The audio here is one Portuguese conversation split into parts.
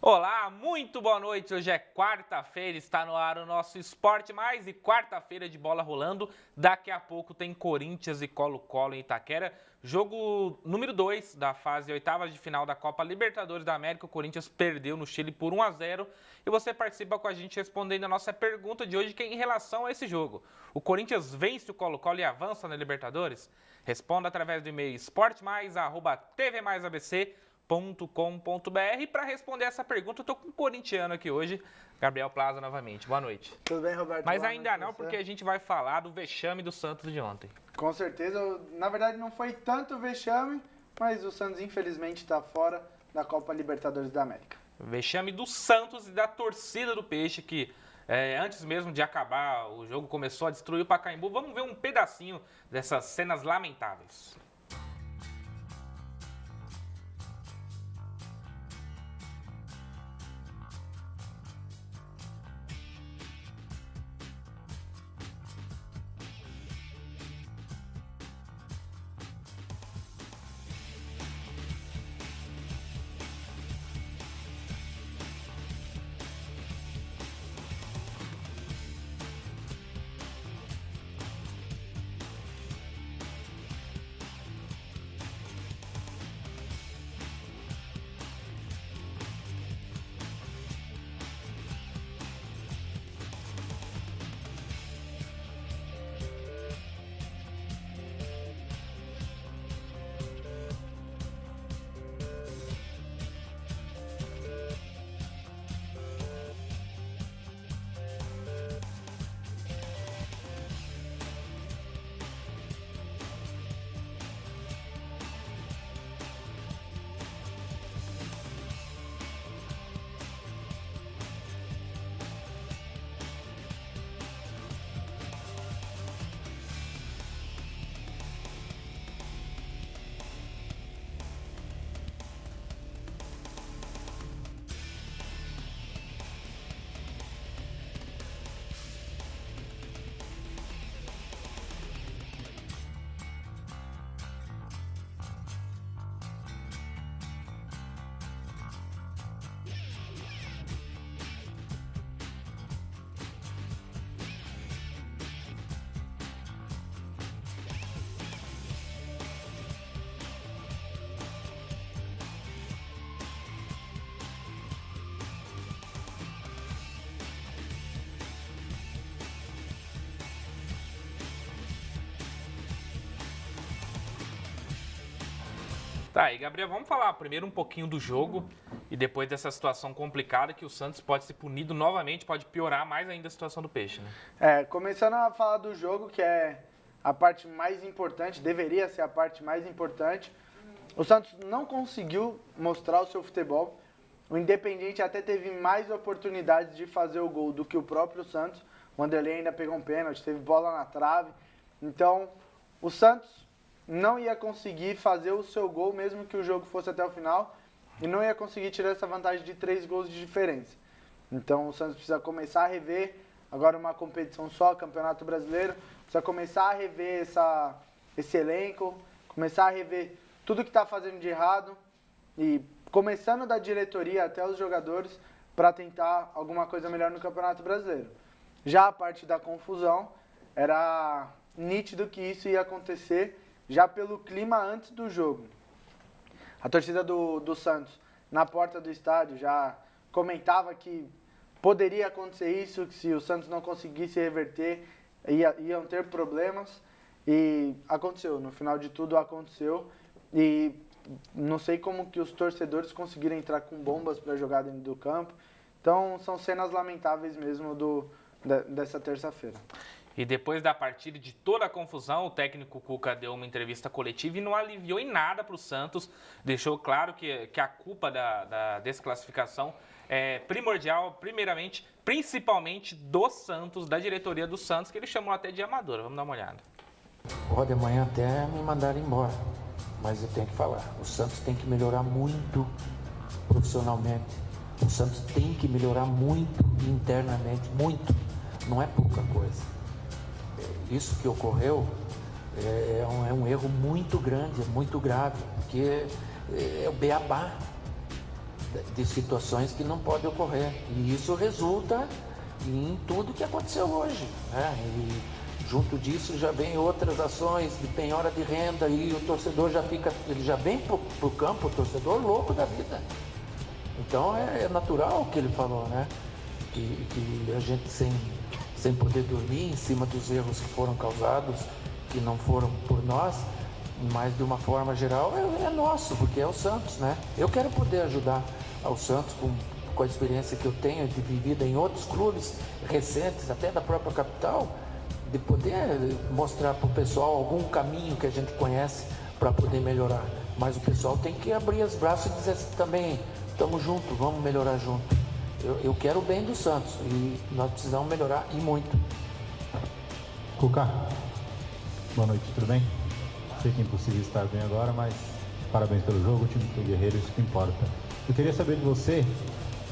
Olá, muito boa noite. Hoje é quarta-feira, está no ar o nosso Esporte Mais e quarta-feira de bola rolando. Daqui a pouco tem Corinthians e Colo-Colo em Itaquera. Jogo número 2 da fase oitavas de final da Copa Libertadores da América. O Corinthians perdeu no Chile por 1-0. E você participa com a gente respondendo a nossa pergunta de hoje, que é em relação a esse jogo. O Corinthians vence o Colo-Colo e avança na Libertadores? Responda através do e-mail esportemais@tvmaisabc.com.br. Para responder essa pergunta, eu estou com um corintiano aqui hoje, Gabriel Plaza, novamente. Boa noite. Tudo bem, Roberto? Mas ainda não, porque a gente vai falar do vexame do Santos de ontem. Com certeza. Na verdade, não foi tanto vexame, mas o Santos, infelizmente, está fora da Copa Libertadores da América. Vexame do Santos e da torcida do Peixe, que antes mesmo de acabar o jogo começou a destruir o Pacaembu. Vamos ver um pedacinho dessas cenas lamentáveis. Tá, e Gabriel, vamos falar primeiro um pouquinho do jogo e depois dessa situação complicada que o Santos pode ser punido novamente, pode piorar mais ainda a situação do Peixe, né? Começando a falar do jogo, que é a parte mais importante, deveria ser a parte mais importante. O Santos não conseguiu mostrar o seu futebol. O Independiente até teve mais oportunidades de fazer o gol do que o próprio Santos. O Wanderlei ainda pegou um pênalti, teve bola na trave. Então, o Santos não ia conseguir fazer o seu gol, mesmo que o jogo fosse até o final, e não ia conseguir tirar essa vantagem de 3 gols de diferença. Então o Santos precisa começar a rever, agora uma competição só, Campeonato Brasileiro, precisa começar a rever esse elenco, começar a rever tudo que está fazendo de errado, e começando da diretoria até os jogadores, para tentar alguma coisa melhor no Campeonato Brasileiro. Já a parte da confusão, era nítido que isso ia acontecer, já pelo clima antes do jogo. A torcida do Santos, na porta do estádio, já comentava que poderia acontecer isso, que se o Santos não conseguisse reverter, iam ter problemas. E aconteceu, no final de tudo aconteceu. E não sei como que os torcedores conseguiram entrar com bombas para jogar dentro do campo. Então são cenas lamentáveis mesmo dessa terça-feira. E depois da partida de toda a confusão, o técnico Cuca deu uma entrevista coletiva e não aliviou em nada para o Santos. Deixou claro que a culpa da desclassificação é primordial, principalmente do Santos, da diretoria do Santos, que ele chamou até de amadora. Vamos dar uma olhada. Pode amanhã até me mandar embora, mas eu tenho que falar. O Santos tem que melhorar muito profissionalmente. O Santos tem que melhorar muito internamente, muito. Não é pouca coisa. Isso que ocorreu é um erro muito grande, muito grave, porque é o beabá. de situações que não podem ocorrer. E isso resulta em tudo que aconteceu hoje, né? E junto disso já vem outras ações de penhora de renda e o torcedor ele já vem para o campo, o torcedor louco da vida. Então é natural o que ele falou, né? Que a gente sem poder dormir em cima dos erros que foram causados, que não foram por nós, mas de uma forma geral é nosso, porque é o Santos, né? Eu quero poder ajudar ao Santos com a experiência que eu tenho de vivida em outros clubes recentes, até da própria capital, de poder mostrar para o pessoal algum caminho que a gente conhece para poder melhorar. Mas o pessoal tem que abrir os braços e dizer assim, também, estamos juntos, vamos melhorar junto. Eu quero o bem do Santos e nós precisamos melhorar e muito. Cuca, boa noite, tudo bem? Sei que é impossível estar bem agora, mas parabéns pelo jogo, o time foi guerreiro, isso que importa. Eu queria saber de você,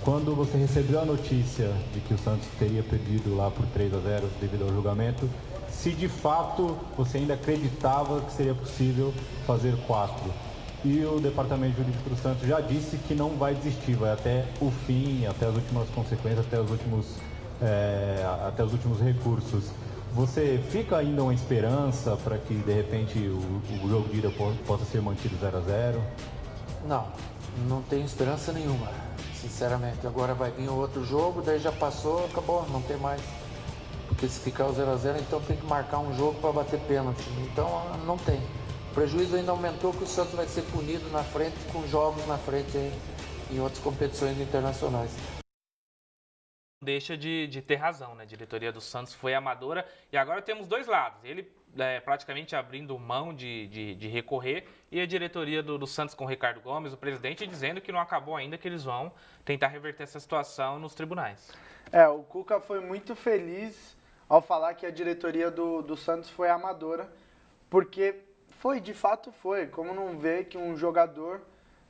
quando você recebeu a notícia de que o Santos teria perdido lá por 3-0 devido ao julgamento, se de fato você ainda acreditava que seria possível fazer 4. E o departamento jurídico do Santos já disse que não vai desistir, vai até o fim, até as últimas consequências, até os últimos recursos. Você fica ainda uma esperança para que de repente o jogo de ida possa ser mantido 0-0? Não tenho esperança nenhuma, sinceramente. Agora vai vir outro jogo, daí já passou, acabou, não tem mais. Porque se ficar o 0-0, então tem que marcar um jogo para bater pênalti. Então não tem. O prejuízo ainda aumentou, que o Santos vai ser punido na frente, com jogos na frente aí, em outras competições internacionais. Deixa de ter razão, né? A diretoria do Santos foi amadora e agora temos dois lados. Ele praticamente abrindo mão de recorrer e a diretoria do Santos com o Ricardo Gomes, o presidente, dizendo que não acabou ainda, que eles vão tentar reverter essa situação nos tribunais. O Cuca foi muito feliz ao falar que a diretoria do Santos foi amadora, porque de fato foi. Como não vê que um jogador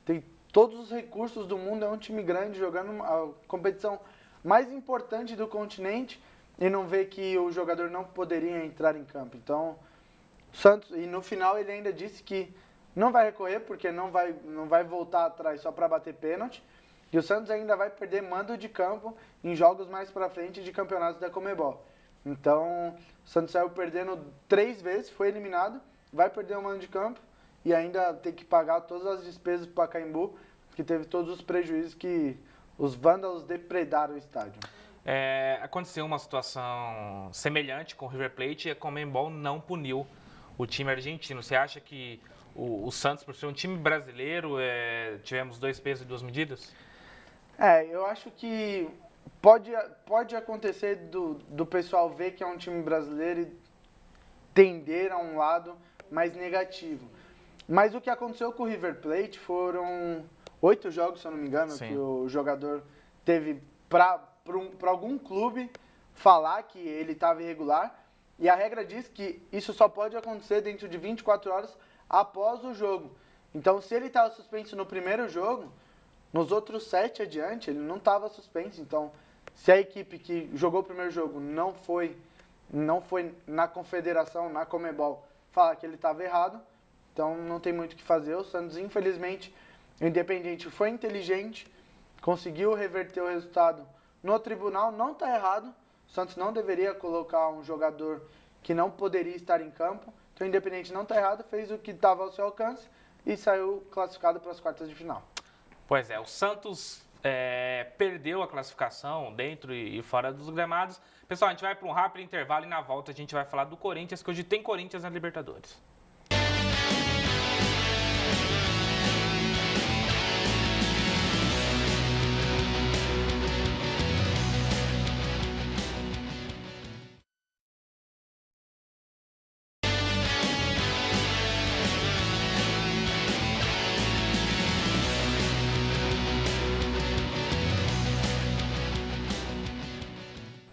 tem todos os recursos do mundo, é um time grande jogando a competição mais importante do continente e não vê que o jogador não poderia entrar em campo. Então, Santos, e no final ele ainda disse que não vai recorrer porque não vai voltar atrás só para bater pênalti. E o Santos ainda vai perder mando de campo em jogos mais para frente de campeonatos da Conmebol. Então, o Santos saiu perdendo 3 vezes, foi eliminado, vai perder o mando de campo e ainda tem que pagar todas as despesas para o Pacaembu, que teve todos os prejuízos que os vândalos depredaram o estádio. Aconteceu uma situação semelhante com o River Plate e a Conmebol não puniu o time argentino. Você acha que o Santos, por ser um time brasileiro, tivemos 2 pesos e 2 medidas? Eu acho que pode acontecer do pessoal ver que é um time brasileiro e tender a um lado mais negativo. Mas o que aconteceu com o River Plate foram 8 jogos, se eu não me engano, Sim. Que o jogador teve para algum clube falar que ele estava irregular. E a regra diz que isso só pode acontecer dentro de 24 horas após o jogo. Então, se ele estava suspenso no primeiro jogo, nos outros 7 adiante, ele não estava suspenso. Então, se a equipe que jogou o primeiro jogo não foi na confederação, na Conmebol, falar que ele estava errado, então não tem muito o que fazer. O Santos, infelizmente, o Independiente foi inteligente, conseguiu reverter o resultado no tribunal, não está errado. O Santos não deveria colocar um jogador que não poderia estar em campo. Então o Independiente não está errado, fez o que estava ao seu alcance e saiu classificado para as quartas de final. Pois é, o Santos perdeu a classificação dentro e fora dos gramados. Pessoal, a gente vai para um rápido intervalo e na volta a gente vai falar do Corinthians, que hoje tem Corinthians na Libertadores.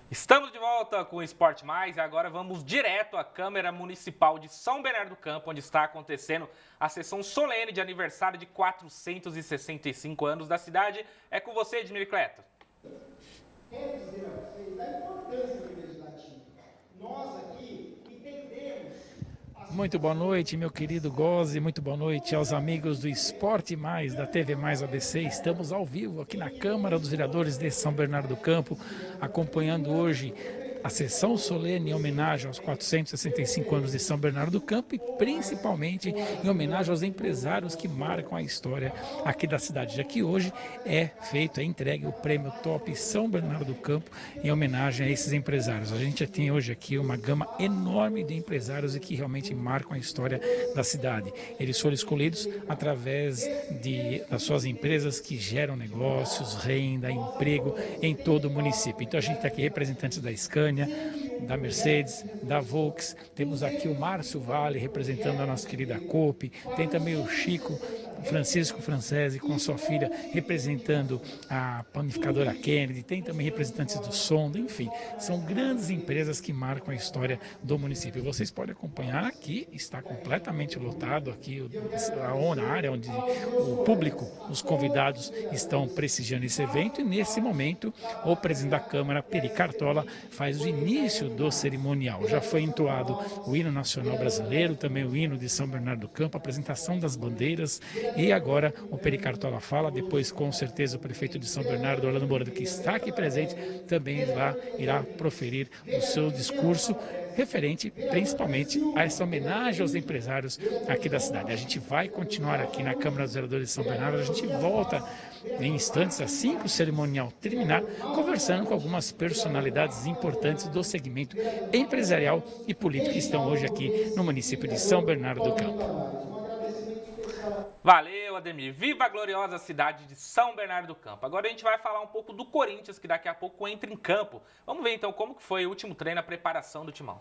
Estamos de volta com o Esporte Mais e agora vamos direto à Câmara Municipal de São Bernardo do Campo, onde está acontecendo a sessão solene de aniversário de 465 anos da cidade. É com você, Edmir Cleto. Quero dizer a vocês da importância do legislativo. Nós aqui entendemos as Muito boa noite, meu querido Gozzi, muito boa noite aos amigos do Esporte Mais, da TV Mais ABC. Estamos ao vivo aqui na Câmara dos Vereadores de São Bernardo do Campo, acompanhando hoje a sessão solene em homenagem aos 465 anos de São Bernardo do Campo e principalmente em homenagem aos empresários que marcam a história aqui da cidade, já que hoje é entregue o prêmio Top São Bernardo do Campo em homenagem a esses empresários. A gente já tem hoje aqui uma gama enorme de empresários e que realmente marcam a história da cidade. Eles foram escolhidos através das suas empresas que geram negócios, renda, emprego em todo o município. Então a gente está aqui representantes da Scania, da Mercedes, da Volks, temos aqui o Márcio Vale representando a nossa querida Coop, tem também o Chico Francisco Francese com sua filha representando a panificadora Kennedy, tem também representantes do Sonda, enfim, são grandes empresas que marcam a história do município. Vocês podem acompanhar aqui, está completamente lotado aqui a área onde o público, os convidados estão prestigiando esse evento e nesse momento o presidente da Câmara, Peri Cartola, faz o início do cerimonial. Já foi entoado o hino nacional brasileiro, também o hino de São Bernardo do Campo, a apresentação das bandeiras. E agora o Peri Cartola fala, depois com certeza o prefeito de São Bernardo, Orlando Morando, que está aqui presente, também irá proferir o seu discurso referente principalmente a essa homenagem aos empresários aqui da cidade. A gente vai continuar aqui na Câmara dos Vereadores de São Bernardo, a gente volta em instantes, assim que o cerimonial terminar, conversando com algumas personalidades importantes do segmento empresarial e político que estão hoje aqui no município de São Bernardo do Campo. Valeu, Ademir. Viva a gloriosa cidade de São Bernardo do Campo. Agora a gente vai falar um pouco do Corinthians, que daqui a pouco entra em campo. Vamos ver então como que foi o último treino, a preparação do timão.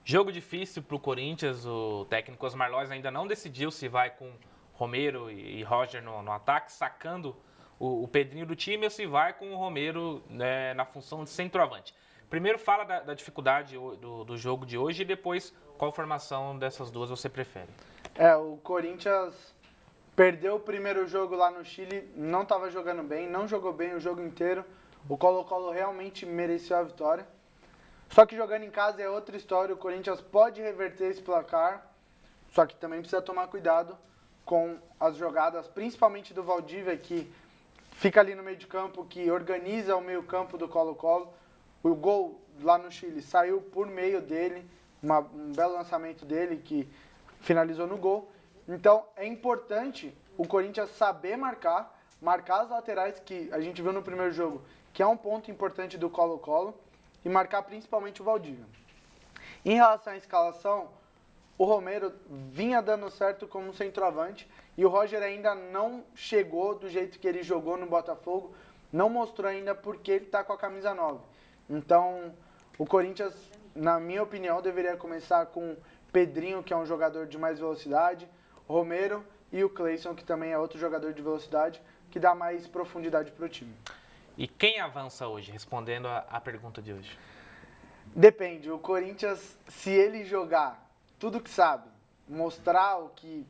Jogo difícil para o Corinthians, o técnico Osmar Lois ainda não decidiu se vai com Romero e Roger no ataque, sacando o Pedrinho do time, ou se vai com o Romero, né, na função de centroavante. Primeiro fala da dificuldade do jogo de hoje e depois qual formação dessas duas você prefere. O Corinthians perdeu o primeiro jogo lá no Chile, não estava jogando bem, não jogou bem o jogo inteiro. O Colo-Colo realmente mereceu a vitória. Só que jogando em casa é outra história, o Corinthians pode reverter esse placar, só que também precisa tomar cuidado com as jogadas, principalmente do Valdívia, que fica ali no meio de campo, que organiza o meio campo do Colo-Colo. O gol lá no Chile saiu por meio dele, um belo lançamento dele que finalizou no gol. Então é importante o Corinthians saber marcar as laterais, que a gente viu no primeiro jogo, que é um ponto importante do Colo-Colo, e marcar principalmente o Valdívia. Em relação à escalação, o Romero vinha dando certo como centroavante e o Roger ainda não chegou do jeito que ele jogou no Botafogo, não mostrou ainda porque ele está com a camisa 9. Então, o Corinthians, na minha opinião, deveria começar com Pedrinho, que é um jogador de mais velocidade, Romero e o Cleison, que também é outro jogador de velocidade, que dá mais profundidade para o time. E quem avança hoje, respondendo a pergunta de hoje? Depende. O Corinthians, se ele jogar tudo que sabe, mostrar o que...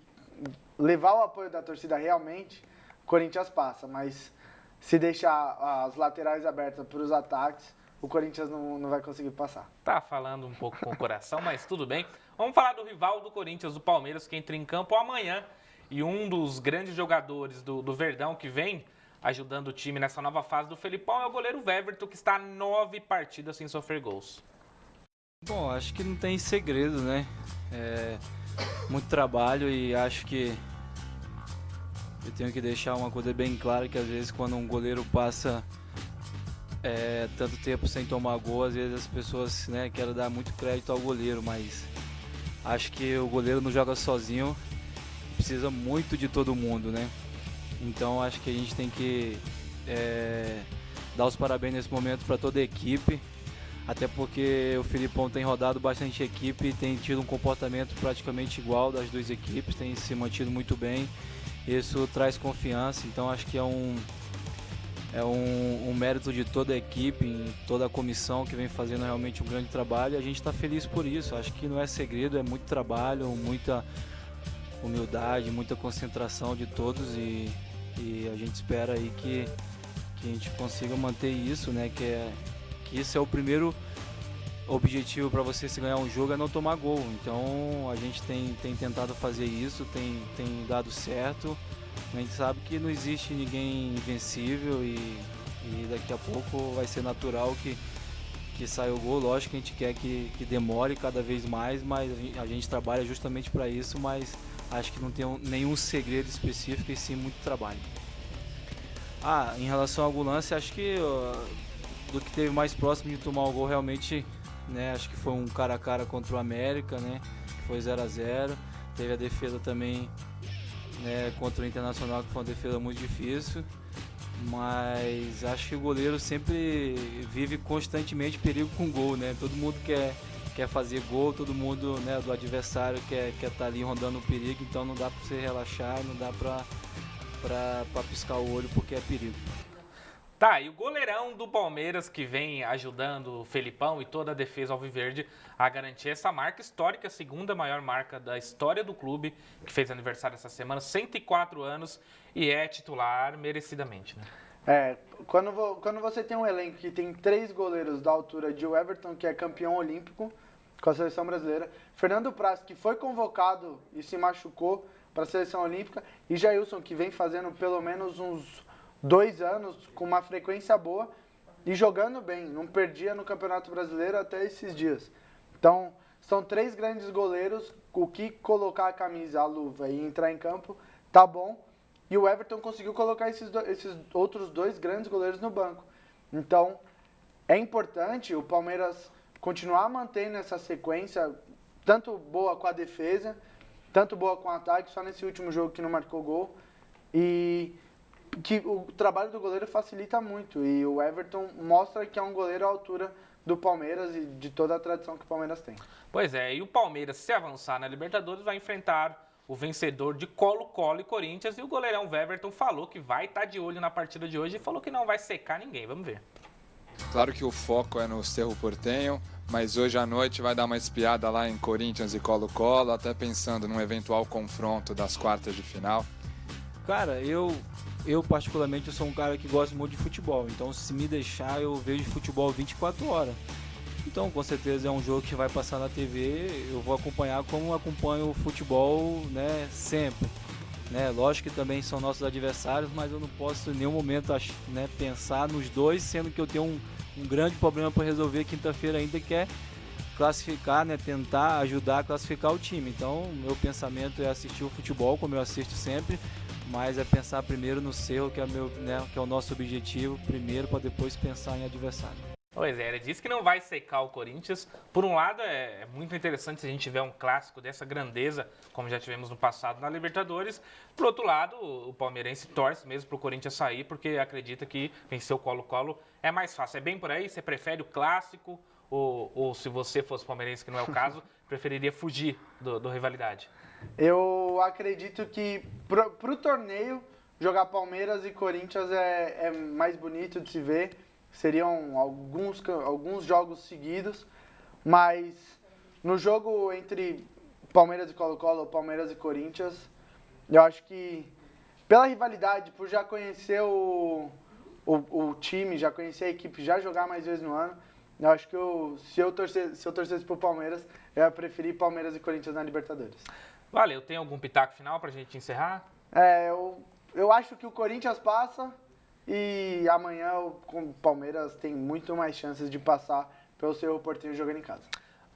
levar o apoio da torcida realmente, o Corinthians passa. Mas se deixar as laterais abertas para os ataques, o Corinthians não vai conseguir passar. Tá falando um pouco com o coração, mas tudo bem. Vamos falar do rival do Corinthians, do Palmeiras, que entra em campo amanhã E um dos grandes jogadores do Verdão que vem ajudando o time nessa nova fase do Felipão é o goleiro Weverton, que está 9 partidas sem sofrer gols. Bom, acho que não tem segredo, né? Muito trabalho e acho que eu tenho que deixar uma coisa bem clara, que às vezes quando um goleiro passa tanto tempo sem tomar gol, às vezes as pessoas, né, querem dar muito crédito ao goleiro, mas acho que o goleiro não joga sozinho, precisa muito de todo mundo, né? Então acho que a gente tem que dar os parabéns nesse momento para toda a equipe, até porque o Felipão tem rodado bastante equipe, tem tido um comportamento praticamente igual das duas equipes, tem se mantido muito bem, isso traz confiança, então acho que é um mérito de toda a equipe, toda a comissão que vem fazendo realmente um grande trabalho, e a gente está feliz por isso. Acho que não é segredo, é muito trabalho, muita humildade, muita concentração de todos, e a gente espera aí que a gente consiga manter isso, né? Que isso é o primeiro objetivo para você se ganhar um jogo, é não tomar gol. Então a gente tem tentado fazer isso, tem dado certo. A gente sabe que não existe ninguém invencível e daqui a pouco vai ser natural que saia o gol. Lógico que a gente quer que demore cada vez mais, mas a gente trabalha justamente para isso, mas acho que não tem nenhum segredo específico e sim muito trabalho. Em relação ao Gulance, acho que do que teve mais próximo de tomar o gol realmente, né, acho que foi um cara a cara contra o América, né, que foi 0-0. Teve a defesa também, né, contra o Internacional, que foi uma defesa muito difícil, mas acho que o goleiro sempre vive constantemente perigo com gol, né? Todo mundo quer fazer gol, todo mundo, né, do adversário quer estar ali rondando o perigo, então não dá para você relaxar, não dá para piscar o olho porque é perigo. Tá, e o goleirão do Palmeiras que vem ajudando o Felipão e toda a defesa alviverde a garantir essa marca histórica, a segunda maior marca da história do clube, que fez aniversário essa semana, 104 anos, e é titular merecidamente, né? Quando você tem um elenco que tem 3 goleiros da altura de Weverton, que é campeão olímpico com a seleção brasileira, Fernando Praz, que foi convocado e se machucou para a seleção olímpica, e Jailson, que vem fazendo pelo menos uns 2 anos com uma frequência boa e jogando bem, não perdia no Campeonato Brasileiro até esses dias. Então, são 3 grandes goleiros, o que colocar a camisa, a luva e entrar em campo, tá bom. E o Weverton conseguiu colocar esses outros 2 grandes goleiros no banco. Então, é importante o Palmeiras continuar mantendo essa sequência, tanto boa com a defesa, tanto boa com o ataque, só nesse último jogo que não marcou gol. E que o trabalho do goleiro facilita muito. E o Weverton mostra que é um goleiro à altura do Palmeiras e de toda a tradição que o Palmeiras tem. Pois é, e o Palmeiras, se avançar na Libertadores, vai enfrentar o vencedor de Colo-Colo e Corinthians. E o goleirão Weverton falou que vai estar de olho na partida de hoje e falou que não vai secar ninguém. Vamos ver. Claro que o foco é no Cerro Porteño, mas hoje à noite vai dar uma espiada lá em Corinthians e Colo-Colo, até pensando num eventual confronto das quartas de final. Cara, eu particularmente sou um cara que gosta muito de futebol, então se me deixar eu vejo futebol 24 horas. Então com certeza é um jogo que vai passar na TV, eu vou acompanhar como acompanho o futebol, né, sempre. Né? Lógico que também são nossos adversários, mas eu não posso em nenhum momento, né, pensar nos dois, sendo que eu tenho um grande problema para resolver quinta-feira ainda, que é classificar, né, tentar ajudar a classificar o time. Então meu pensamento é assistir o futebol como eu assisto sempre, mas é pensar primeiro no Cerro, que é, que é o nosso objetivo primeiro, para depois pensar em adversário. Pois é, ele disse que não vai secar o Corinthians. Por um lado, é muito interessante se a gente tiver um clássico dessa grandeza, como já tivemos no passado na Libertadores. Por outro lado, o palmeirense torce mesmo para o Corinthians sair, porque acredita que vencer o Colo-Colo é mais fácil. É bem por aí? Você prefere o clássico? Ou se você fosse palmeirense, que não é o caso, preferiria fugir do rivalidade? Eu acredito que pro torneio, jogar Palmeiras e Corinthians é mais bonito de se ver. Seriam alguns jogos seguidos, mas no jogo entre Palmeiras e Colo-Colo ou Palmeiras e Corinthians, eu acho que pela rivalidade, por já conhecer o time, já conhecer a equipe, já jogar mais vezes no ano, Eu acho que se eu torcesse pro Palmeiras, eu ia preferir Palmeiras e Corinthians na Libertadores. Valeu, tem algum pitaco final pra gente encerrar? Eu acho que o Corinthians passa e amanhã o Palmeiras tem muito mais chances de passar pelo Cerro Porteño jogando em casa.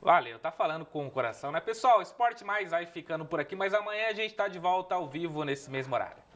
Valeu, tá falando com o coração, né? Pessoal, Esporte Mais vai ficando por aqui, mas amanhã a gente tá de volta ao vivo nesse mesmo horário.